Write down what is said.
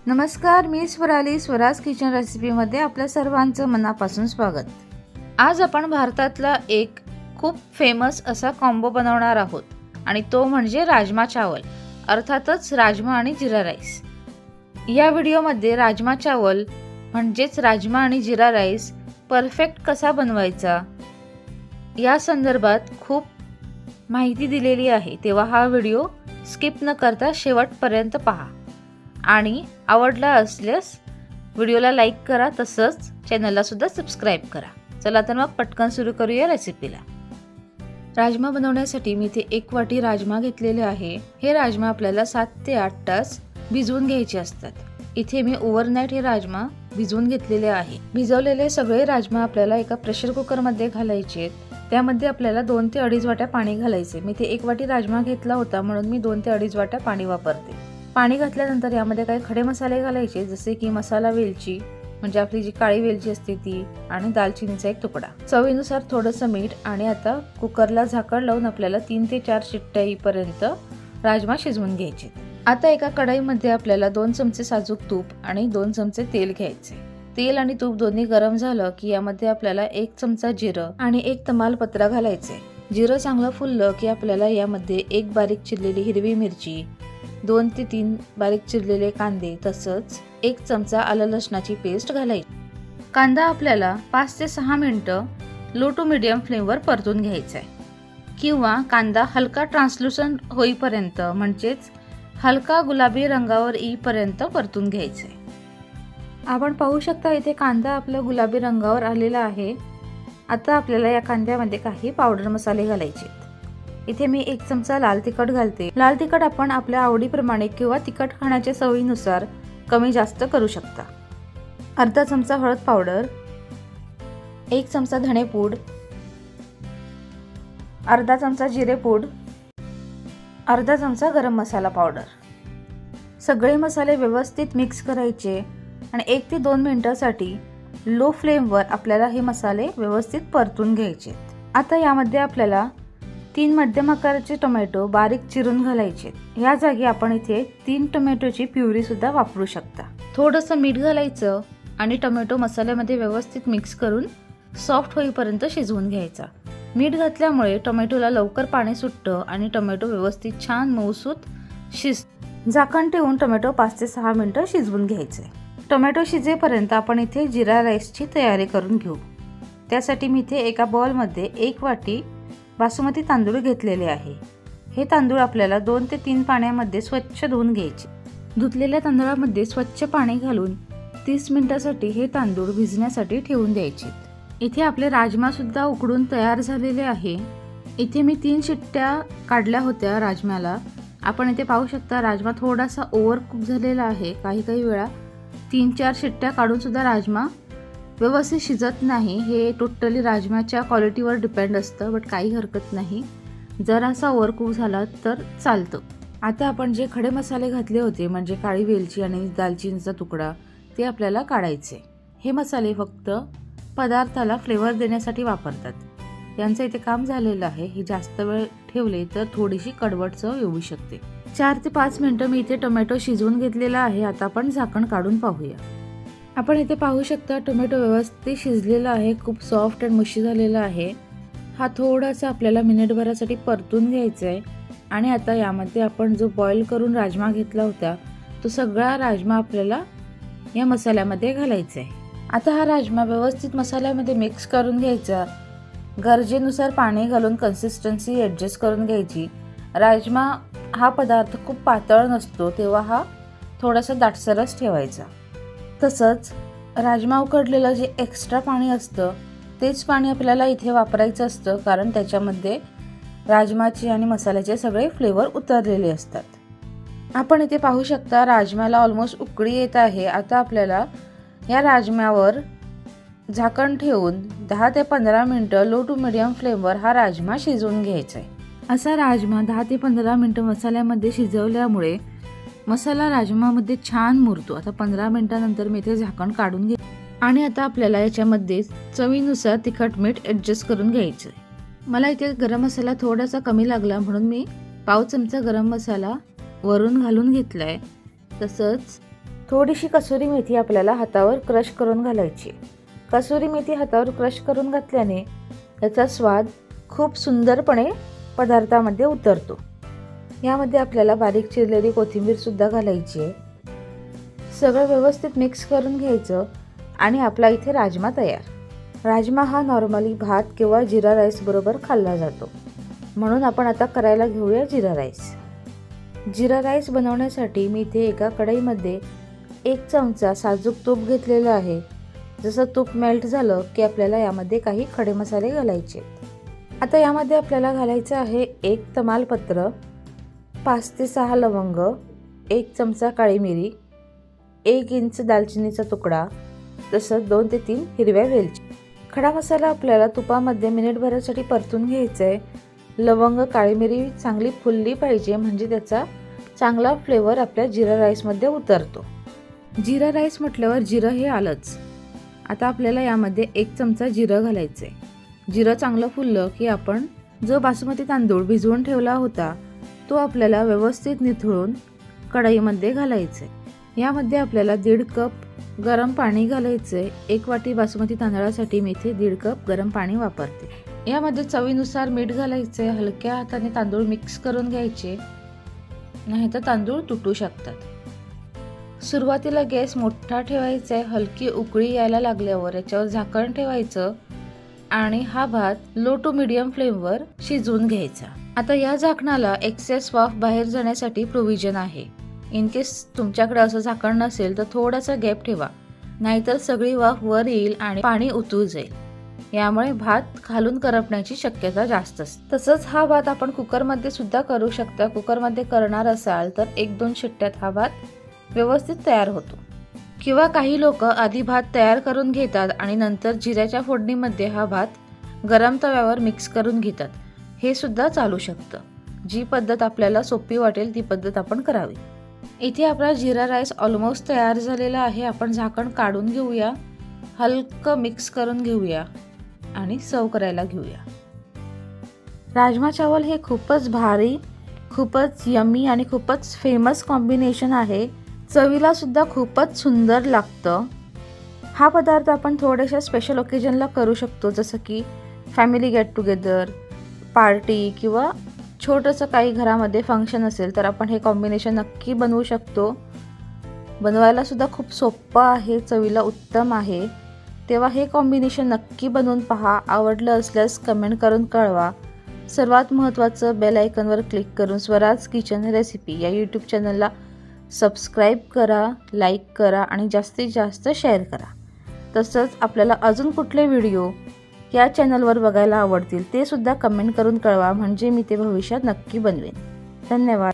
नमस्कार, मी स्वराली स्वराज किचन रेसिपीमध्ये आपल्या सर्वांचं मनापासून स्वागत। आज आपण भारतातला एक खूप फेमस असा कॉम्बो बनवणार आहोत आणि तो म्हणजे राजमा चावल, अर्थातच राजमा आणि जिरा राईस। या व्हिडिओमध्ये राजमा चावल म्हणजेच राजमा आणि जिरा राईस परफेक्ट कसा बनवायचा या संदर्भात खूप माहिती दिलेली आहे, तेव्हा हा व्हिडिओ स्किप न करता शेवटपर्यंत पहा आणि आवडला असल्यास व्हिडिओला लाईक करा, तसंच चॅनलला सुद्धा सबस्क्राइब करा। चला तर मग पटकन सुरू करूया रेसिपीला। राजमा बनवण्यासाठी मी इथे 1 वाटी राजमा घेतलेले आहे। हे राजमा आपल्याला 7 ते 8 तास भिजवून घ्यायचे असतात। इथे मी ओव्हरनाईट हे राजमा भिजवून घेतलेले आहे। भिजवलेले सगळे राजमा आपल्याला एका प्रेशर कुकर मध्ये घालायचे। त्यामध्ये आपल्याला 2 ते 2.5 वाट्या पाणी घालायचे। मी इथे 1 वाटी राजमा घेतला होता म्हणून मी 2 ते 2.5 वाट्या पाणी वापरते। पाणी घातल्यानंतर यामध्ये काही खडे मसाले घालायचे, जसे की मसाला वेलची म्हणजे आपली जी काळी वेलची असते ती, आणि दालचिनीचा 1 तुकडा, चवीनुसार थोडंसं मीठ। आणि आता कुकरला झाकण लावून आपल्याला 3 ते 4 शिट्ट्या येईपर्यंत राजमा शिजवून घ्यायचे। आता एका कढईमध्ये आपल्याला 2 चमचे साजूक तूप आणि 2 चमचे तेल घ्यायचे। तेल आणि तूप दोन्ही गरम झालं की यामध्ये आपल्याला 1 चमचा जिरं आणि 1 तमालपत्र घालायचे। जिरं चांगलं फुललं की आपल्याला यामध्ये 1 बारीक चिरलेली हिरवी मिरची, 2 ते 3 बारीक चिरलेले कांदे, तसंच 1 चमचा आलं लसणाची पेस्ट घालायची। कांदा आपल्याला 5 ते 6 मिनिटं लो टू मीडियम फ्लेमवर परतून घ्यायचा आहे, किंवा कांदा हलका ट्रान्सलुसंट होईपर्यंत म्हणजेच हलका गुलाबी रंगावर येईपर्यंत परतून घ्यायचे। आपण पाहू शकता इथे कांदा आपला गुलाबी रंगावर आलेला आहे। आता आपल्याला या कांद्यामध्ये काही पावडर मसाले घालायचे। इथे मी 1 चमचा लाल तिखट घालते। लाल तिखट आपण आपल्या आवडीप्रमाणे किंवा तिखट खाण्याच्या सवयीनुसार कमी जास्त करू शकता। अर्धा चमचा हळद पावडर, 1 चमचा धणे पूड, अर्धा चमचा जिरे पूड, अर्धा चमचा गरम मसाला पावडर। सगळे मसाले व्यवस्थित मिक्स करायचे आणि 1 ते 2 मिनिटांसाठी लो फ्लेमवर आपल्याला हे मसाले व्यवस्थित परतून घ्यायचे। आता यामध्ये आपल्याला 3 मध्यम आकाराचे टोमॅटो बारीक चिरून घालायचे। या जागी आपण इथे 3 टोमॅटोची प्युरी सुद्धा वापरू शकता। थोडंसं मीठ घालायचं आणि टोमॅटो मसाल्यामध्ये व्यवस्थित मिक्स करून सॉफ्ट होईपर्यंत शिजवून घ्यायचा। मीठ घातल्यामुळे टोमॅटोला लवकर पाणी सुटतं आणि टोमॅटो व्यवस्थित छान मऊसूत शिजतो। झाकण ठेवून टोमॅटो 5 ते 6 मिनिटं शिजवून घ्यायचे। टोमॅटो शिजेपर्यंत आपण इथे जिरा राईसची तयारी करून घेऊ। त्यासाठी मी इथे एका बाउलमध्ये 1 वाटी बासमती तांदूळ घेतलेले आहे। हे तांदूळ आपल्याला 2 ते 3 पाण्यामध्ये स्वच्छ धुवून घ्यायचे। धुतलेल्या तांदळामध्ये स्वच्छ पाणी घालून 30 मिनिटांसाठी हे तांदूळ भिजण्यासाठी ठेवून द्यायचे। इथे आपले राजमा सुद्धा उकडून तयार झालेले आहे। इथे मी 3 शिट्ट्या काढल्या होत्या राजम्याला। आपण इथे पाहू शकता राजमा थोडासा ओव्हर कुक झालेला आहे। काही वेळा 3-4 शिट्ट्या काढून सुद्धा राजमा व्यवस्थित शिजत नाही। हे टोटली राजमाच्या क्वालिटीवर डिपेंड असतं, बट काही हरकत नाही, जर असा ओव्हर कुक झाला तर चालतं। आता आपण जे खडे मसाले घातले होते म्हणजे काळी वेलची आणि दालचिनीचा तुकडा, ते आपल्याला काढायचे। हे मसाले फक्त पदार्थाला फ्लेवर देण्यासाठी वापरतात। यांचं इथे काम झालेलं आहे। हे जास्त वेळ ठेवले तर थोडीशी कडवट चव येऊ शकते। 4 ते 5 मिनिटं मी इथे टोमॅटो शिजवून घेतलेला आहे। आता आपण झाकण काढून पाहूया। आपण इथे पाहू शकता टोमॅटो व्यवस्थित शिजलेला आहे, खूप सॉफ्ट आणि मुशी झालेला आहे। हा थोडासा आपल्याला मिनिटभरासाठी परतून घ्यायचा आहे। आणि आता यामध्ये आपण जो बॉईल करून राजमा घेतला होता तो सगळा राजमा आपल्याला या मसाल्यामध्ये घालायचा आहे। आता हा राजमा व्यवस्थित मसाल्यामध्ये मिक्स करून घ्यायचा। गरजेनुसार पाणी घालून कन्सिस्टन्सी ॲडजस्ट करून घ्यायची। राजमा हा पदार्थ खूप पातळ नसतो, तेव्हा हा थोडासा दाटसरच ठेवायचा। तसंच राजमा उकडलेलं जे एक्स्ट्रा पाणी असतं तेच पाणी आपल्याला इथे वापरायचं असतं, कारण त्याच्यामध्ये राजमाचे आणि मसाल्याचे सगळे फ्लेवर उतरलेले असतात। आपण इथे पाहू शकता राजम्याला ऑलमोस्ट उकळी येत आहे। आता आपल्याला या राजम्यावर झाकण ठेवून 10 ते 15 मिनिटं लो टू मीडियम फ्लेमवर हा राजमा शिजवून घ्यायचा आहे। असा राजमा 10 ते 15 मिनिटं मसाल्यामध्ये शिजवल्यामुळे मसाला राजमामध्ये छान मुरतो। आता 15 मिनिटांनंतर मी इथे झाकण काढून घेते आणि आता आपल्याला याच्यामध्ये चवीनुसार तिखट मीठ ॲडजस्ट करून घ्यायचं आहे। मला इथे गरम मसाला थोडासा कमी लागला म्हणून मी पाव चमचा गरम मसाला वरून घालून घेतलाय। तसंच थोडीशी कसुरी मेथी आपल्याला हातावर क्रश करून घालायची। कसुरी मेथी हातावर क्रश करून घातल्याने याचा स्वाद खूप सुंदरपणे पदार्थामध्ये उतरतो। यामध्ये आपल्याला बारीक चिरलेली कोथिंबीर सुद्धा घालायची आहे। सगळं व्यवस्थित मिक्स करून घ्यायचं आणि आपला इथे राजमा तयार। राजमा हा नॉर्मली भात किंवा जिरा राईस बरोबर खाल्ला जातो, म्हणून आपण आता करायला घेऊया जिरा राईस। जिरा राईस बनवण्यासाठी मी इथे एका कढईमध्ये 1 चमचा साजूक तूप घेतलेलं आहे। जसं तूप मेल्ट झालं की आपल्याला यामध्ये काही खडे मसाले घालायचे। आता यामध्ये आपल्याला घालायचं आहे 1 तमालपत्र, 5 ते 6 लवंग, 1 चमचा काळी मिरी, 1 इंच दालचिनीचा तुकडा, तसंच 2 ते 3 हिरव्या वेलची। खडा मसाला आपल्याला तुपामध्ये मिनिटभरासाठी परतून घ्यायचा आहे। लवंग काळी मिरी चांगली फुलली पाहिजे, म्हणजे त्याचा चांगला फ्लेवर आपल्या जिरा राईसमध्ये उतरतो। जिरा राईस म्हटल्यावर जिरं हे आलंच। आता आपल्याला यामध्ये 1 चमचा जिरं घालायचं आहे। जिरं चांगलं फुललं की आपण जो बासमती तांदूळ भिजवून ठेवला होता तो आपल्याला व्यवस्थित निथळून कढईमध्ये घालायचं आहे। यामध्ये आपल्याला 1.5 कप गरम पाणी घालायचं आहे। 1 वाटी बासमती तांदळासाठी मी इथे 1.5 कप गरम पाणी वापरते। यामध्ये चवीनुसार मीठ घालायचं आहे। हलक्या हाताने तांदूळ मिक्स करून घ्यायचे, नाहीतर तांदूळ तुटू शकतात। सुरुवातीला गॅस मोठा ठेवायचा आहे। हलकी उकळी यायला लागल्यावर याच्यावर झाकण ठेवायचं आणि हा भात लो टू मीडियम फ्लेमवर शिजवून घ्यायचा। आता या झाकणाला एक्सेस वाफ बाहेर जाण्यासाठी प्रोव्हिजन आहे। इन केस तुमच्याकडे असं झाकण नसेल तर थोडासा गॅप ठेवा, नाहीतर सगळी वाफ वर येईल आणि पाणी उतरू जाईल। यामुळे भात खालून करपण्याची शक्यता जास्त असते। तसंच हा भात आपण कुकरमध्ये सुद्धा करू शकता। कुकरमध्ये करणार असाल तर 1-2 शिट्ट्यात हा भात व्यवस्थित तयार होतो, किंवा काही लोक आधी भात तयार करून घेतात आणि नंतर जिऱ्याच्या फोडणीमध्ये हा भात गरम तव्यावर मिक्स करून घेतात। हे सुद्धा चालू शकतं। जी पद्धत आपल्याला सोपी वाटेल ती पद्धत आपण करावी। इथे आपला जिरा राईस ऑलमोस्ट तयार झालेला आहे। आपण झाकण काढून घेऊया, हलकं मिक्स करून घेऊया आणि सर्व करायला घेऊया। राजमा चावल हे खूपच भारी, खूपच यम्मी आणि खूपच फेमस कॉम्बिनेशन आहे। चवीला सुद्धा खूपच सुंदर लागतं। हा पदार्थ आपण थोड्याशा स्पेशल ओकेजनला करू शकतो, जसं की फॅमिली गेट टुगेदर, पार्टी किंवा छोटंसं काही घरामध्ये फंक्शन असेल तर आपण हे कॉम्बिनेशन नक्की बनवू शकतो। बनवायला सुद्धा खूप सोपं आहे, चवीला उत्तम आहे। तेव्हा हे कॉम्बिनेशन नक्की बनवून पहा। आवडलं असल्यास कमेंट करून कळवा। सर्वात महत्त्वाचं बेल आयकॉनवर क्लिक करून स्वराज किचन रेसिपी या यूट्यूब चॅनलला सबस्क्राईब करा, लाईक करा आणि जास्तीत जास्त शेअर करा। तसंच आपल्याला अजून कुठले व्हिडिओ या चॅनलवर बघायला आवडतील ते सुद्धा कमेंट करून कळवा, म्हणजे मी ते भविष्यात नक्की बनवेन। धन्यवाद।